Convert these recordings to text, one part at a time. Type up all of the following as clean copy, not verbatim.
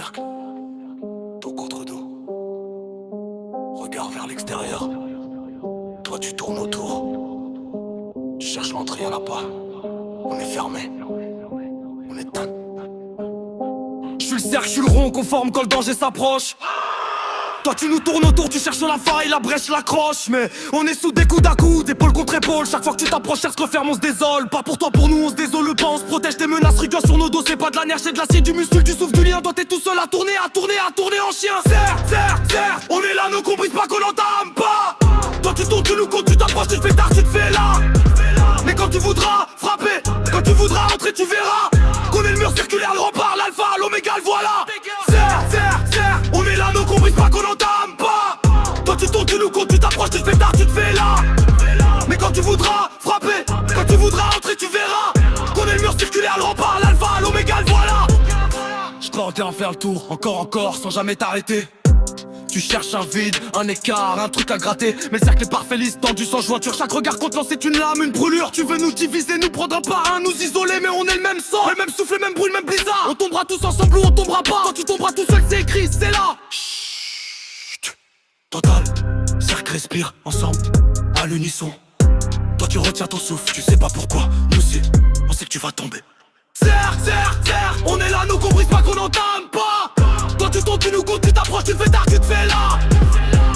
cercle, dos contre dos. Regard vers l'extérieur. Toi tu tournes autour. Tu cherches l'entrée, y'en a pas. On est fermé. On est tanné. Je suis le cercle, je suis le rond qu'on forme quand le danger s'approche. Toi tu nous tournes autour, tu cherches la faille, la brèche, l'accroche. Mais on est sous des coudes à coude, épaule contre épaule. Chaque fois que tu t'approches, cherche referme, on se désole. Pas pour toi, pour nous, on se désole pas. On se protège des menaces, rigueur sur nos dos. C'est pas de la nerf, c'est de l'acier, du muscle, du souffle, du lien. Toi t'es tout seul à tourner, à tourner, à tourner en chien. Certes, on est là, nos comprises pas qu'on entame pas. Toi tu tournes, tu nous comptes, tu t'approches, tu te fais tard, tu te fais là. Mais quand tu voudras frapper, quand tu voudras entrer, tu verras qu'on est le mur circulaire, le rempart, l'alpha, l'oméga, le voilà. Certes, on est là, nos comprises pas qu'on entame pas. Toi tu tournes, tu nous comptes, tu t'approches, tu te fais tard, tu te fais là. Mais quand tu voudras frapper, quand tu voudras entrer, tu verras qu'on est le mur circulaire, le rempart, l'alpha, l'oméga, le voilà. Je comptais en faire le tour, encore, sans jamais t'arrêter. Tu cherches un vide, un écart, un truc à gratter. Mais le cercle est parfait, lisse tendu sans jointure. Chaque regard compte lancer une lame, une brûlure. Tu veux nous diviser, nous prendre un par un, nous isoler. Mais on est le même sang, le même souffle, le même bruit, le même blizzard. On tombera tous ensemble ou on tombera pas. Quand tu tomberas tout seul, c'est écrit, c'est là. Chut. Total, cercle respire ensemble, à l'unisson. Toi tu retiens ton souffle, tu sais pas pourquoi. Nous aussi, on sait que tu vas tomber. Certes, on est là, nous qu'on brise pas, qu'on entame pas. Toi tu tombes, tu nous comptes, tu t'approches, tu te fais tard, tu te fais là.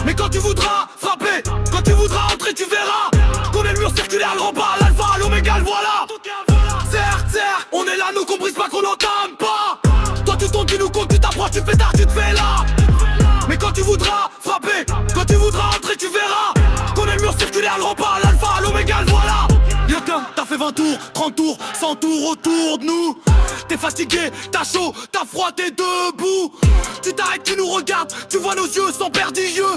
Mais quand tu voudras frapper, quand tu voudras entrer, tu verras qu'on est le mur circulaire, le rempart, l'alpha, l'oméga, le voilà. Certes, on est là, nous qu'on brise pas, qu'on entame pas. Toi tu tombes, tu nous comptes, tu t'approches, tu te fais tard, tu te fais là. Mais quand tu voudras frapper, quand tu voudras entrer, tu verras qu'on est le mur circulaire, le rempart, l'alpha, l'oméga, le voilà. Yotin, t'as fait 20 tours, 30 tours, 100 tours autour de nous. T'es fatigué, t'as chaud, t'as froid, t'es debout. Tu t'arrêtes, tu nous regardes, tu vois nos yeux sans perdilleux.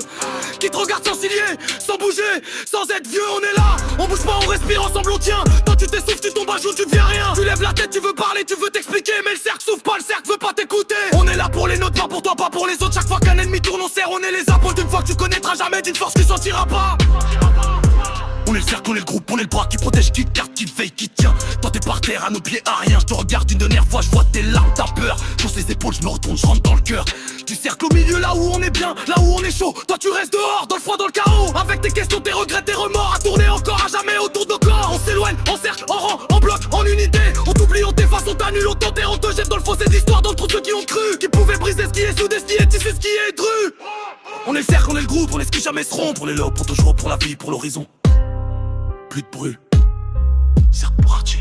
Qui te regarde sans cilier, sans bouger, sans être vieux. On est là, on bouge pas, on respire, ensemble on tient. Toi tu t'essouffles, tu tombes à genoux, tu deviens rien. Tu lèves la tête, tu veux parler, tu veux t'expliquer. Mais le cercle souffle pas, le cercle veut pas t'écouter. On est là pour les nôtres, pas pour toi, pas pour les autres. Chaque fois qu'un ennemi tourne, on serre, on est les épaules d'une fois que tu connaîtras jamais, d'une force que tu sentiras pas. On est le cercle, on est le groupe, on est le bras qui protège, qui garde, qui veille, qui tient. Toi t'es par terre, à nos pieds, à rien. Je te regarde une dernière fois, je vois tes larmes, t'as peur. Sur ses épaules, je me retourne, je rentre dans le cœur. Du cercle au milieu, là où on est bien, là où on est chaud. Toi tu restes dehors, dans le froid, dans le chaos. Avec tes questions, tes regrets, tes remords. À tourner encore, à jamais autour de nos corps. On s'éloigne, en cercle, en rang, en bloc, en unité. On t'oublie, on t'efface, on t'annule, on t'enterre, on te jette dans le fossé d'histoire. Dans le trou de ceux qui ont cru, qui pouvaient briser ce qui est soudé, ce qui est tissé, ce qui est dru. On est le cercle, on est le groupe, on est ce qui jamais se rompt. On est là pour toujours, pour la vie, pour l'horizon. Plus de bruit, cercle parti.